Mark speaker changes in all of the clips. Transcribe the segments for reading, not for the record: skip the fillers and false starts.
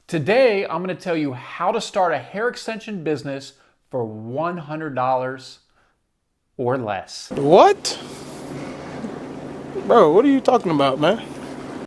Speaker 1: Today, I'm going to tell you how to start a hair extension business for $100 or less.
Speaker 2: What? Bro, what are you talking about, man?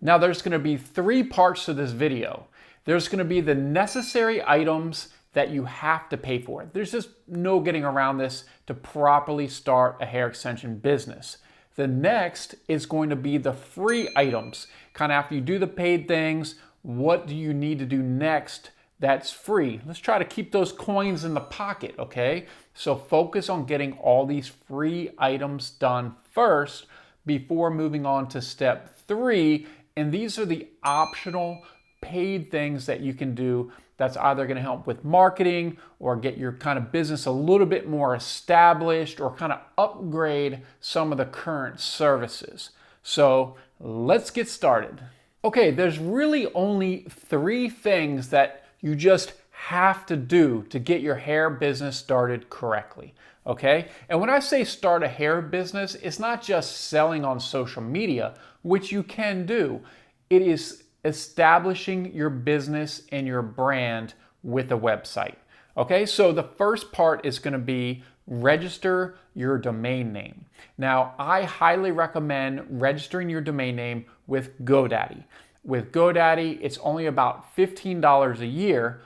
Speaker 1: Now, there's going to be three parts to this video. There's going to be the necessary items that you have to pay for. There's just no getting around this to properly start a hair extension business. The next is going to be the free items. Kind of after you do the paid things, what do you need to do next that's free? Let's try to keep those coins in the pocket, okay? So focus on getting all these free items done first before moving on to step 3. And these are the optional paid things that you can do that's either going to help with marketing or get your kind of business a little bit more established or kind of upgrade some of the current services. So let's get started. Okay, there's really only 3 things that you just have to do to get your hair business started correctly. Okay? And when I say start a hair business, it's not just selling on social media, which you can do. It is establishing your business and your brand with a website. Okay, so the first part is going to be register your domain name. Now, I highly recommend registering your domain name with GoDaddy. With GoDaddy, it's only about $15 a year,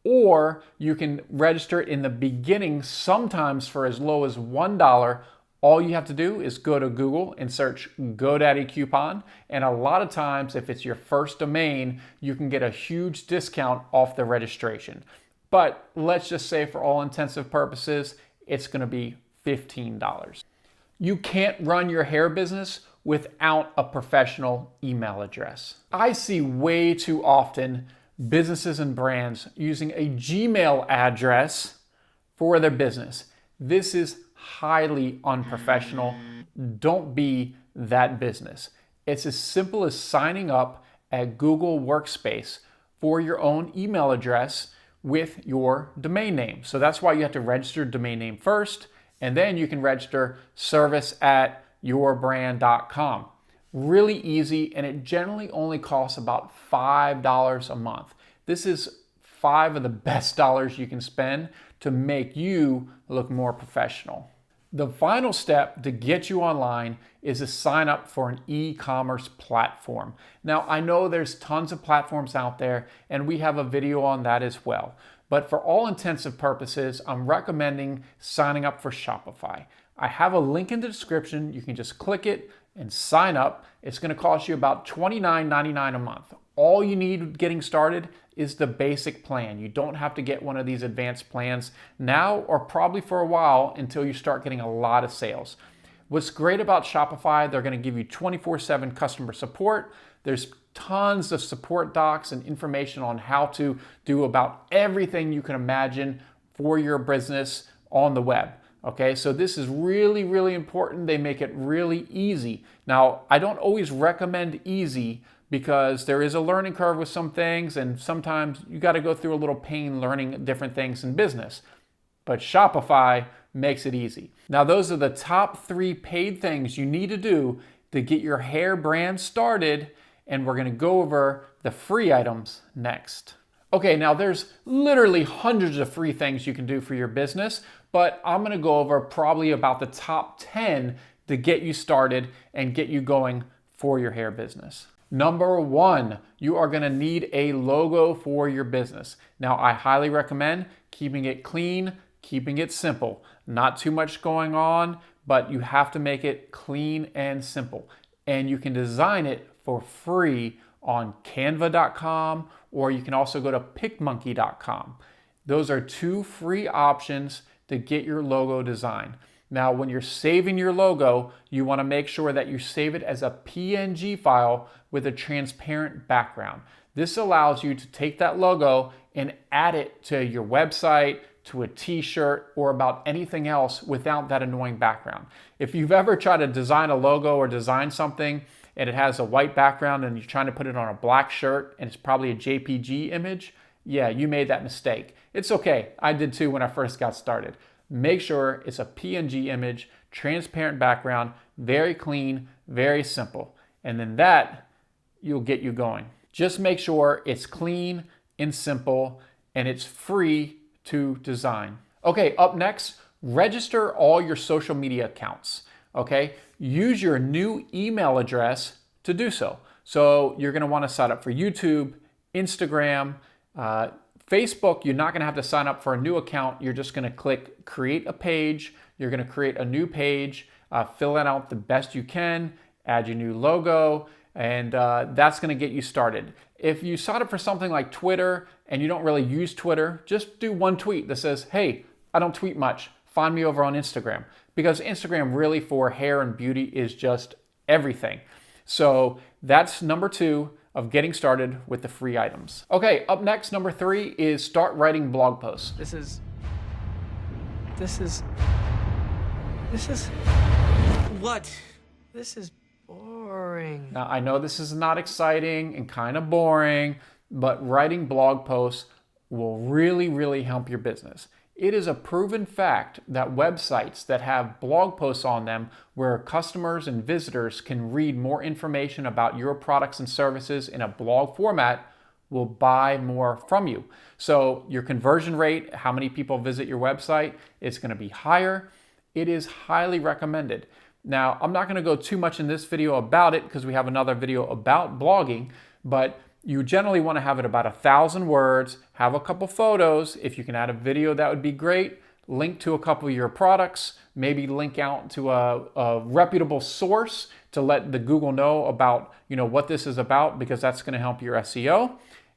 Speaker 1: or you can register it in the beginning, sometimes for as low as $1. All you have to do is go to Google and search GoDaddy coupon. And a lot of times, if it's your first domain, you can get a huge discount off the registration. But let's just say for all intensive purposes, it's going to be $15. You can't run your hair business without a professional email address. I see way too often businesses and brands using a Gmail address for their business. This is highly unprofessional. Don't be that business. It's as simple as signing up at Google Workspace for your own email address with your domain name. So that's why you have to register domain name first, and then you can register service@yourbrand.com. Really easy, and it generally only costs about $5 a month. This is 5 of the best dollars you can spend to make you look more professional. The final step to get you online is to sign up for an e-commerce platform. Now, I know there's tons of platforms out there, and we have a video on that as well. But for all intensive purposes, I'm recommending signing up for Shopify. I have a link in the description. You can just click it and sign up. It's going to cost you about $29.99 a month. All you need getting started is the basic plan. You don't have to get one of these advanced plans now or probably for a while until you start getting a lot of sales. What's great about Shopify, they're going to give you 24/7 customer support. There's tons of support docs and information on how to do about everything you can imagine for your business on the web. Okay, so this is really, really important. They make it really easy. Now, I don't always recommend easy because there is a learning curve with some things, and sometimes you got to go through a little pain learning different things in business. But Shopify makes it easy. Now, those are the top 3 paid things you need to do to get your hair brand started, and we're going to go over the free items next. Okay, now there's literally hundreds of free things you can do for your business, but I'm going to go over probably about the top 10 to get you started and get you going for your hair business. Number 1, you are going to need a logo for your business. Now, I highly recommend keeping it clean, keeping it simple. Not too much going on, but you have to make it clean and simple. And you can design it for free on canva.com, or you can also go to picmonkey.com. Those are 2 free options to get your logo designed. Now, when you're saving your logo, you want to make sure that you save it as a PNG file with a transparent background. This allows you to take that logo and add it to your website, to a t-shirt, or about anything else without that annoying background. If you've ever tried to design a logo or design something and it has a white background and you're trying to put it on a black shirt and it's probably a JPG image, yeah, you made that mistake. It's okay. I did too when I first got started. Make sure it's a PNG image, transparent background, very clean, very simple. And then that, you'll get you going. Just make sure it's clean and simple, and it's free to design. Okay, up next, register all your social media accounts. Okay, use your new email address to do so. So you're going to want to sign up for YouTube, Instagram, Facebook. You're not going to have to sign up for a new account. You're just going to click create a page. You're going to create a new page, fill it out the best you can, add your new logo, and that's going to get you started. If you sign up for something like Twitter and you don't really use Twitter, just do one tweet that says, hey, I don't tweet much. Find me over on Instagram. Because Instagram really for hair and beauty is just everything. So that's number 2 of getting started with the free items. Okay, up next, number 3 is start writing blog posts.
Speaker 2: This is what? This is boring.
Speaker 1: Now, I know this is not exciting and kind of boring, but writing blog posts will really, really help your business. It is a proven fact that websites that have blog posts on them where customers and visitors can read more information about your products and services in a blog format will buy more from you. So your conversion rate, how many people visit your website, is going to be higher. It is highly recommended. Now, I'm not going to go too much in this video about it because we have another video about blogging, but you generally want to have it about 1,000 words, have a couple photos. If you can add a video, that would be great. Link to a couple of your products, maybe link out to a reputable source to let the Google know about, what this is about, because that's going to help your SEO.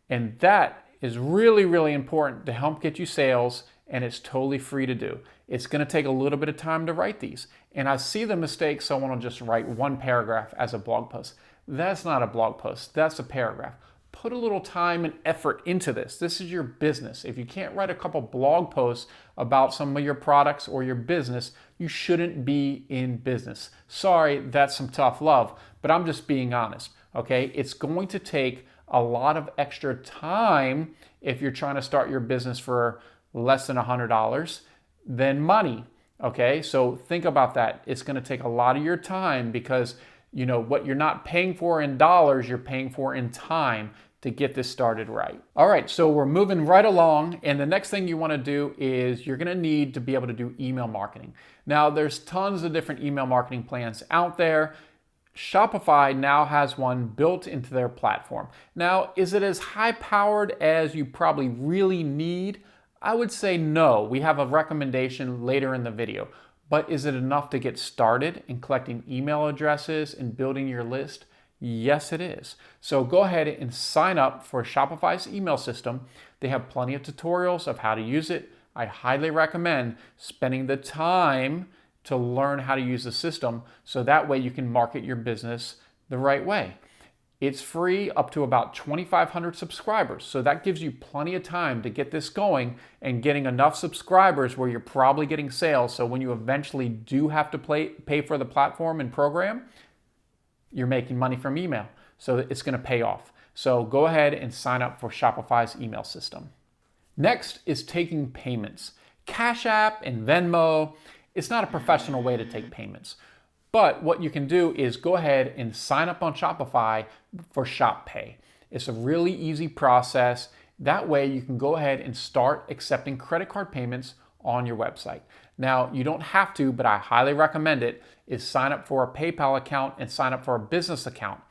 Speaker 1: And that is really, really important to help get you sales, and it's totally free to do. It's going to take a little bit of time to write these. And I see the mistake, someone will just write one paragraph as a blog post. That's not a blog post, that's a paragraph. Put a little time and effort into this. This is your business. If you can't write a couple blog posts about some of your products or your business, you shouldn't be in business. Sorry, that's some tough love, but I'm just being honest, okay? It's going to take a lot of extra time if you're trying to start your business for less than $100 than money, okay? So think about that. It's going to take a lot of your time because what you're not paying for in dollars, you're paying for in time to get this started right. All right, so we're moving right along, and the next thing you want to do is you're going to need to be able to do email marketing. Now, there's tons of different email marketing plans out there. Shopify now has one built into their platform. Now, is it as high-powered as you probably really need? I would say no. We have a recommendation later in the video. But is it enough to get started in collecting email addresses and building your list? Yes, it is. So go ahead and sign up for Shopify's email system. They have plenty of tutorials of how to use it. I highly recommend spending the time to learn how to use the system so that way you can market your business the right way. It's free up to about 2,500 subscribers. So that gives you plenty of time to get this going and getting enough subscribers where you're probably getting sales. So when you eventually do have to pay for the platform and program, you're making money from email. So it's going to pay off. So go ahead and sign up for Shopify's email system. Next is taking payments. Cash App and Venmo, it's not a professional way to take payments. But what you can do is go ahead and sign up on Shopify for Shop Pay. It's a really easy process. That way you can go ahead and start accepting credit card payments on your website. Now, you don't have to, but I highly recommend it, is sign up for a PayPal account and sign up for a business account.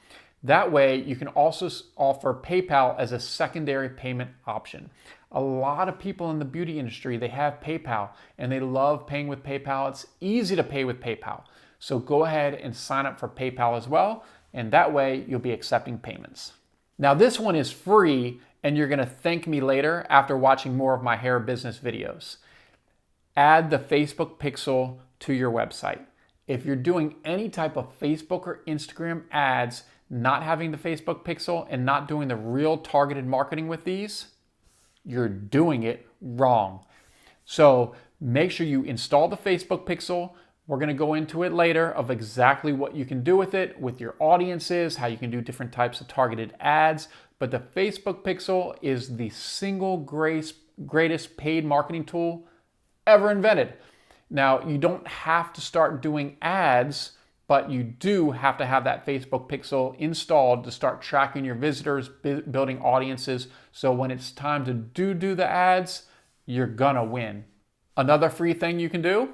Speaker 1: That way you can also offer PayPal as a secondary payment option. A lot of people in the beauty industry, they have PayPal and they love paying with PayPal. It's easy to pay with PayPal. So go ahead and sign up for PayPal as well, and that way you'll be accepting payments. Now this one is free, and you're gonna thank me later after watching more of my hair business videos. Add the Facebook pixel to your website. If you're doing any type of Facebook or Instagram ads, not having the Facebook pixel and not doing the real targeted marketing with these, you're doing it wrong. So make sure you install the Facebook pixel. We're going to go into it later of exactly what you can do with it, with your audiences, how you can do different types of targeted ads. But the Facebook pixel is the single greatest paid marketing tool ever invented. Now, you don't have to start doing ads but you do have to have that Facebook pixel installed to start tracking your visitors, building audiences. So when it's time to do the ads, you're gonna win. Another free thing you can do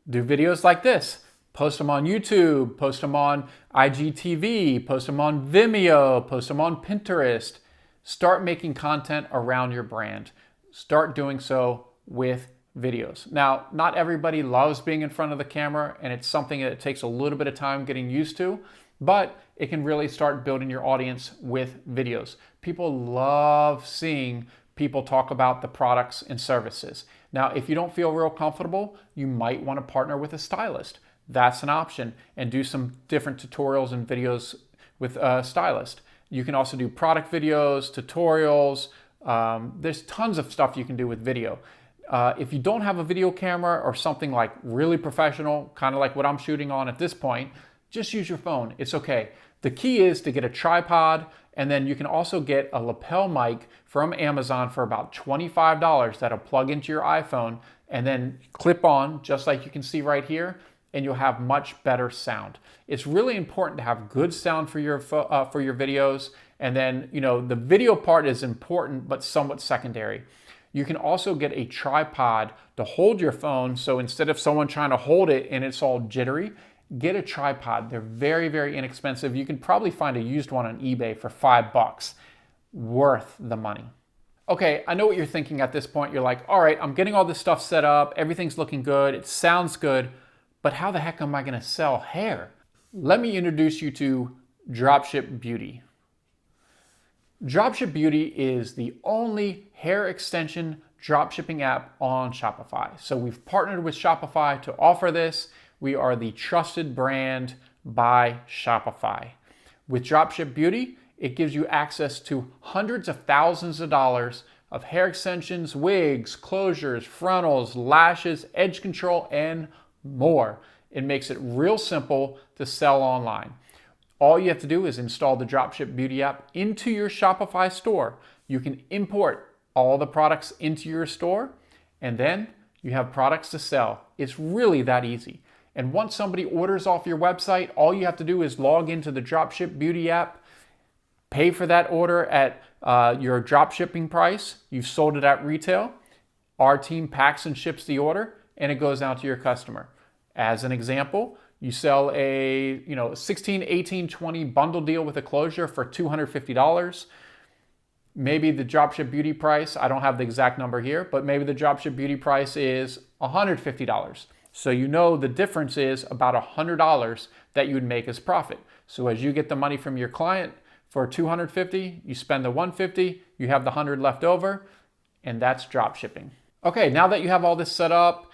Speaker 1: videos like this. Post them on YouTube, post them on IGTV, post them on Vimeo, post them on Pinterest. Start making content around your brand. Start doing so with videos. Now, not everybody loves being in front of the camera, and it's something that takes a little bit of time getting used to, but it can really start building your audience with videos. People love seeing people talk about the products and services. Now, if you don't feel real comfortable, you might want to partner with a stylist. That's an option, and do some different tutorials and videos with a stylist. You can also do product videos, tutorials. There's tons of stuff you can do with video. If you don't have a video camera or something like really professional, kind of like what I'm shooting on at this point, just use your phone. It's okay. The key is to get a tripod, and then you can also get a lapel mic from Amazon for about $25 that'll plug into your iPhone and then clip on, just like you can see right here, and you'll have much better sound. It's really important to have good sound for your videos, and then the video part is important but somewhat secondary. You can also get a tripod to hold your phone, so instead of someone trying to hold it and it's all jittery, get a tripod. They're very, very inexpensive. You can probably find a used one on eBay for $5. Worth the money. Okay, I know what you're thinking at this point. You're like, all right, I'm getting all this stuff set up, everything's looking good, it sounds good, but how the heck am I gonna sell hair? Let me introduce you to Dropship Beauty. Dropship Beauty is the only hair extension dropshipping app on Shopify. So we've partnered with Shopify to offer this. We are the trusted brand by Shopify. With Dropship Beauty, it gives you access to hundreds of thousands of dollars of hair extensions, wigs, closures, frontals, lashes, edge control, and more. It makes it real simple to sell online. All you have to do is install the Dropship Beauty app into your Shopify store. You can import all the products into your store, and then you have products to sell. It's really that easy. And once somebody orders off your website, all you have to do is log into the Dropship Beauty app, pay for that order at your dropshipping price. You've sold it at retail. Our team packs and ships the order, and it goes out to your customer. As an example, you sell a 16, 18, 20 bundle deal with a closure for $250. Maybe the Dropship Beauty price, I don't have the exact number here, but maybe the Dropship Beauty price is $150. So the difference is about $100 that you would make as profit. So as you get the money from your client for $250, you spend the $150, you have the $100 left over, and that's drop shipping. Okay, now that you have all this set up,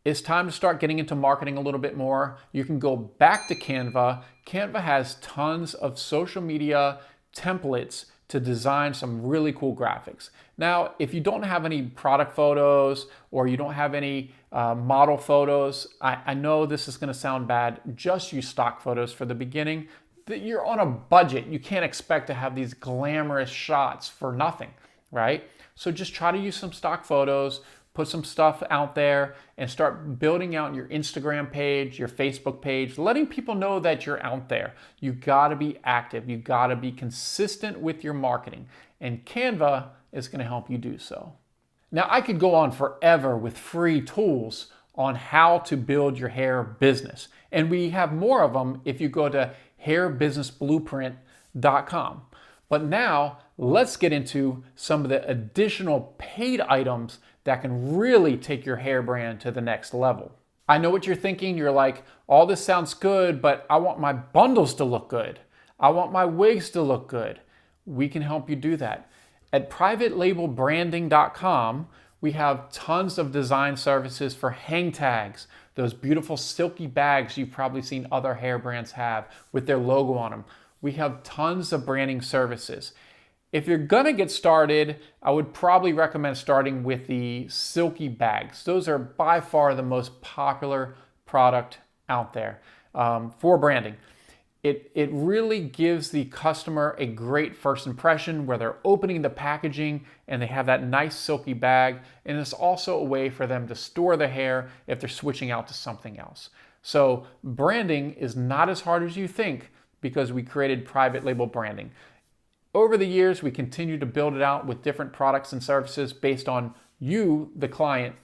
Speaker 1: it's time to start getting into marketing a little bit more. You can go back to Canva. Canva has tons of social media templates to design some really cool graphics. Now, if you don't have any product photos or you don't have any model photos, I know this is gonna sound bad, just use stock photos for the beginning. You're on a budget. You can't expect to have these glamorous shots for nothing, right? So just try to use some stock photos, put some stuff out there, and start building out your Instagram page, your Facebook page, letting people know that you're out there. You gotta be active. You gotta be consistent with your marketing, and Canva is gonna help you do so. Now, I could go on forever with free tools on how to build your hair business, and we have more of them if you go to hairbusinessblueprint.com. But now, let's get into some of the additional paid items that can really take your hair brand to the next level. I know what you're thinking. You're like, all this sounds good, but I want my bundles to look good. I want my wigs to look good. We can help you do that. At privatelabelbranding.com, we have tons of design services for hang tags, those beautiful silky bags you've probably seen other hair brands have with their logo on them. We have tons of branding services. If you're gonna get started, I would probably recommend starting with the silky bags. Those are by far the most popular product out there for branding. It really gives the customer a great first impression where they're opening the packaging and they have that nice silky bag, and it's also a way for them to store their hair if they're switching out to something else. So branding is not as hard as you think because we created private label branding. Over the years, we continue to build it out with different products and services based on you, the client,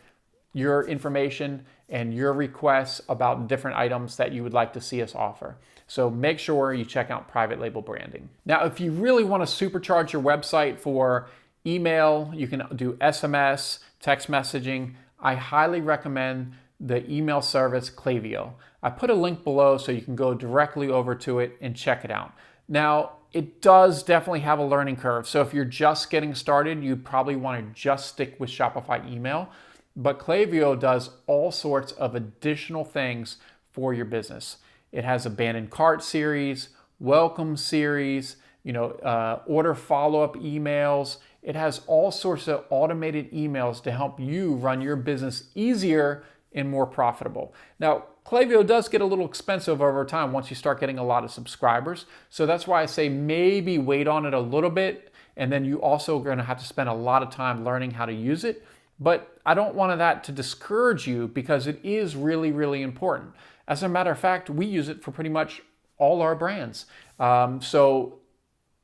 Speaker 1: your information, and your requests about different items that you would like to see us offer. So make sure you check out private label branding. Now, if you really want to supercharge your website for email, you can do SMS, text messaging. I highly recommend the email service Klaviyo. I put a link below so you can go directly over to it and check it out. Now, it does definitely have a learning curve. So if you're just getting started, you probably want to just stick with Shopify email. But Klaviyo does all sorts of additional things for your business. It has abandoned cart series, welcome series, order follow-up emails. It has all sorts of automated emails to help you run your business easier and more profitable. Now, Klaviyo does get a little expensive over time once you start getting a lot of subscribers. So that's why I say maybe wait on it a little bit, and then you also are going to have to spend a lot of time learning how to use it. But I don't want that to discourage you because it is really, really important. As a matter of fact, we use it for pretty much all our brands. So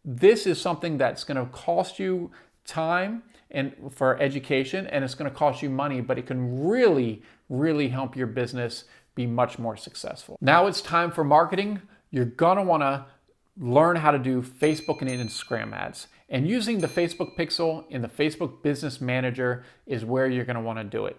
Speaker 1: this is something that's going to cost you time and for education, and it's going to cost you money, but it can really, really help your business be much more successful. Now it's time for marketing. You're going to want to learn how to do Facebook and Instagram ads. And using the Facebook Pixel in the Facebook Business Manager is where you're going to want to do it.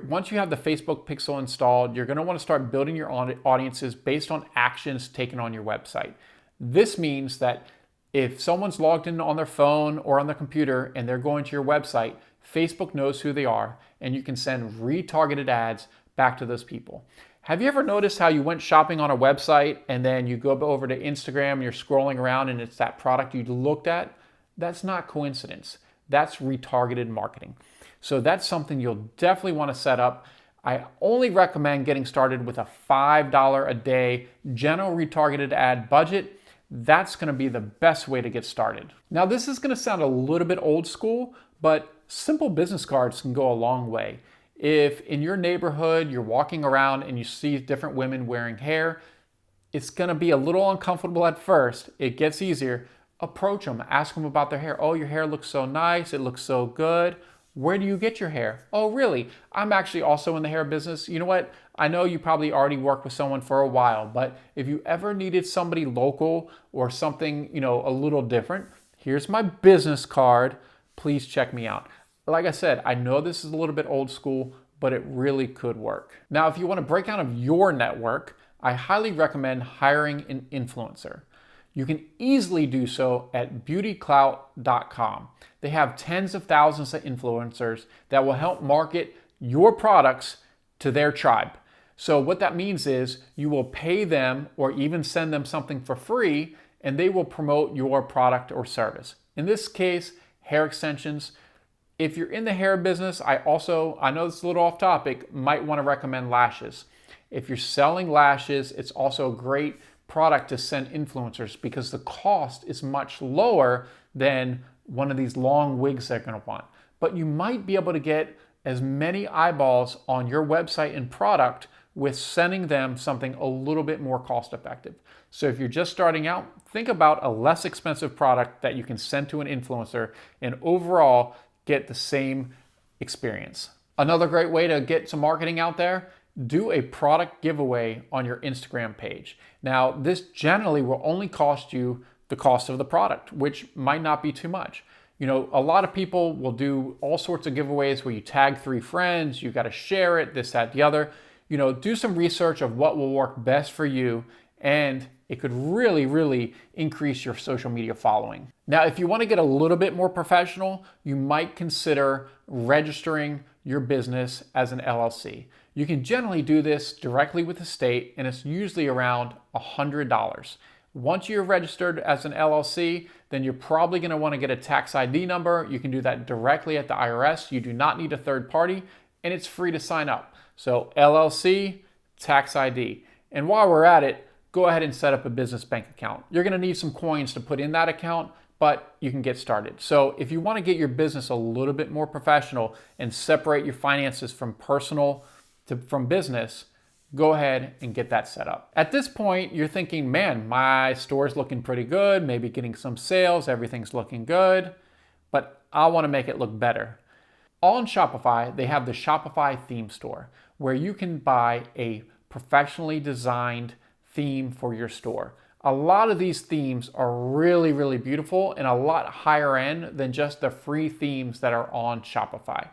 Speaker 1: Once you have the Facebook Pixel installed, you're going to want to start building your audiences based on actions taken on your website. This means that if someone's logged in on their phone or on their computer and they're going to your website, Facebook knows who they are, and you can send retargeted ads back to those people. Have you ever noticed how you went shopping on a website and then you go over to Instagram and you're scrolling around and it's that product you looked at? That's not coincidence. That's retargeted marketing. So that's something you'll definitely want to set up. I only recommend getting started with a $5 a day general retargeted ad budget. That's going to be the best way to get started. Now, this is going to sound a little bit old school, but simple business cards can go a long way. If in your neighborhood you're walking around and you see different women wearing hair, it's going to be a little uncomfortable at first. It gets easier. Approach them, ask them about their hair. Oh, your hair looks so nice. It looks so good. Where do you get your hair? Oh, really? I'm actually also in the hair business. You know what? I know you probably already work with someone for a while, but if you ever needed somebody local or something, a little different, here's my business card. Please check me out. Like I said, I know this is a little bit old school, but it really could work. Now, if you want to break out of your network, I highly recommend hiring an influencer. You can easily do so at beautyclout.com. They have tens of thousands of influencers that will help market your products to their tribe. So what that means is you will pay them or even send them something for free, and they will promote your product or service. In this case, hair extensions. If you're in the hair business, I know it's a little off topic, might want to recommend lashes. If you're selling lashes, it's also a great product to send influencers because the cost is much lower than one of these long wigs they're going to want. But you might be able to get as many eyeballs on your website and product with sending them something a little bit more cost effective. So if you're just starting out, think about a less expensive product that you can send to an influencer and overall get the same experience. Another great way to get some marketing out there, do a product giveaway on your Instagram page. Now, this generally will only cost you the cost of the product, which might not be too much. A lot of people will do all sorts of giveaways where you tag 3 friends, you got to share it, this, that, the other. Do some research of what will work best for you, and it could really, really increase your social media following. Now, if you want to get a little bit more professional, you might consider registering your business as an LLC. You can generally do this directly with the state, and it's usually around $100. Once you're registered as an LLC, then you're probably going to want to get a tax ID number. You can do that directly at the IRS. You do not need a third party, and it's free to sign up. So LLC, tax ID. And while we're at it, go ahead and set up a business bank account. You're going to need some coins to put in that account, but you can get started. So if you want to get your business a little bit more professional and separate your finances from personal from business, go ahead and get that set up. At this point, you're thinking, man, my store's looking pretty good, maybe getting some sales, everything's looking good, but I want to make it look better. On Shopify, they have the Shopify theme store where you can buy a professionally designed theme for your store. A lot of these themes are really, really beautiful and a lot higher end than just the free themes that are on Shopify.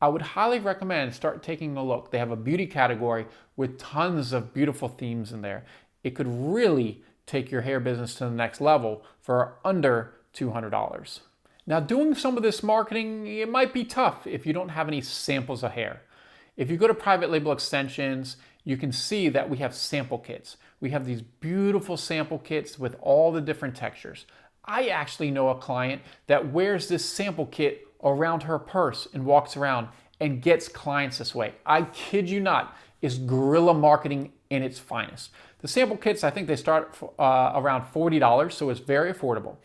Speaker 1: I would highly recommend start taking a look. They have a beauty category with tons of beautiful themes in there. It could really take your hair business to the next level for under $200. Now, doing some of this marketing, it might be tough if you don't have any samples of hair. If you go to private label extensions, you can see that we have sample kits. We have these beautiful sample kits with all the different textures. I actually know a client that wears this sample kit around her purse and walks around and gets clients this way. I kid you not, is guerrilla marketing in its finest. The sample kits, I think they start around $40, so it's very affordable.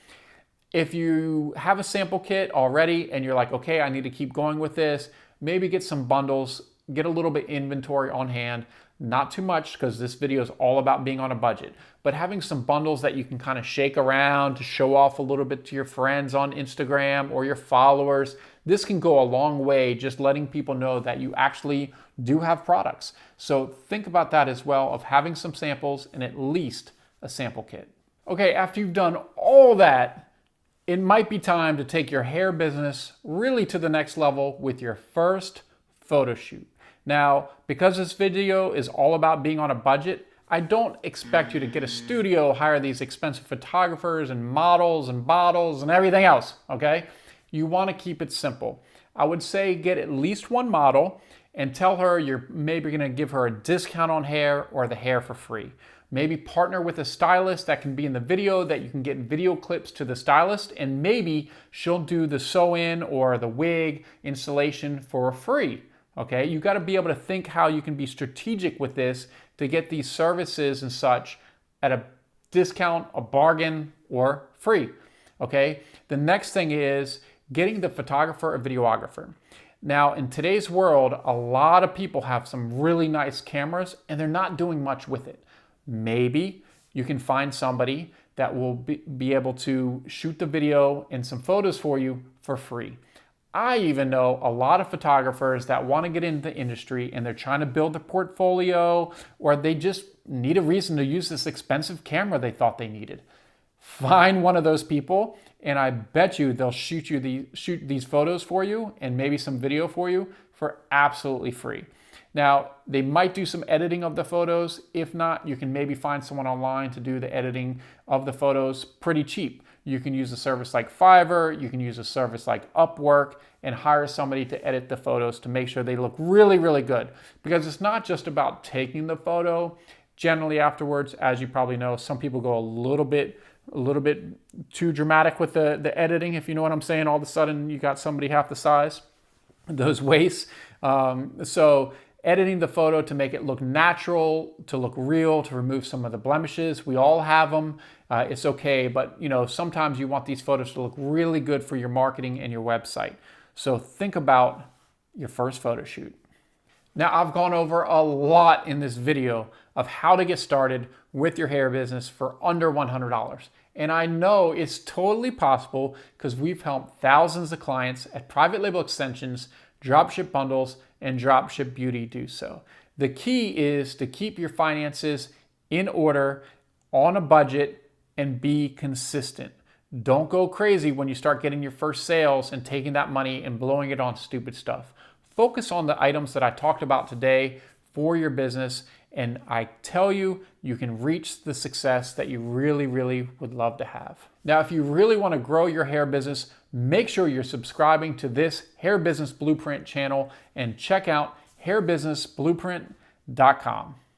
Speaker 1: If you have a sample kit already and you're like, okay, I need to keep going with this, maybe get some bundles, get a little bit inventory on hand, not too much because this video is all about being on a budget, but having some bundles that you can kind of shake around to show off a little bit to your friends on Instagram or your followers. This can go a long way just letting people know that you actually do have products. So think about that as well, of having some samples and at least a sample kit. Okay, after you've done all that, it might be time to take your hair business really to the next level with your first photo shoot. Now, because this video is all about being on a budget, I don't expect you to get a studio, hire these expensive photographers and models and bottles and everything else, okay? You want to keep it simple. I would say get at least one model and tell her you're maybe going to give her a discount on hair or the hair for free. Maybe partner with a stylist that can be in the video, that you can get video clips to the stylist, and maybe she'll do the sew-in or the wig installation for free. Okay, you got to be able to think how you can be strategic with this to get these services and such at a discount, a bargain, or free. Okay, the next thing is getting the photographer or videographer. Now, in today's world, a lot of people have some really nice cameras and they're not doing much with it. Maybe you can find somebody that will be able to shoot the video and some photos for you for free. I even know a lot of photographers that want to get into the industry and they're trying to build a portfolio, or they just need a reason to use this expensive camera they thought they needed. Find one of those people and I bet you they'll shoot these photos for you and maybe some video for you for absolutely free. Now, they might do some editing of the photos. If not, you can maybe find someone online to do the editing of the photos pretty cheap. You can use a service like Fiverr, you can use a service like Upwork, and hire somebody to edit the photos to make sure they look really, really good. Because it's not just about taking the photo. Generally afterwards, as you probably know, some people go a little bit too dramatic with the editing, if you know what I'm saying. All of a sudden, you got somebody half the size, those waists. So editing the photo to make it look natural, to look real, to remove some of the blemishes. We all have them. It's okay, but sometimes you want these photos to look really good for your marketing and your website. So think about your first photo shoot. Now, I've gone over a lot in this video of how to get started with your hair business for under $100. And I know it's totally possible because we've helped thousands of clients at private label extensions, dropship bundles, and dropship beauty do so. The key is to keep your finances in order, on a budget, and be consistent. Don't go crazy when you start getting your first sales and taking that money and blowing it on stupid stuff. Focus on the items that I talked about today for your business, and I tell you, you can reach the success that you really, really would love to have. Now, if you really want to grow your hair business, make sure you're subscribing to this Hair Business Blueprint channel and check out hairbusinessblueprint.com.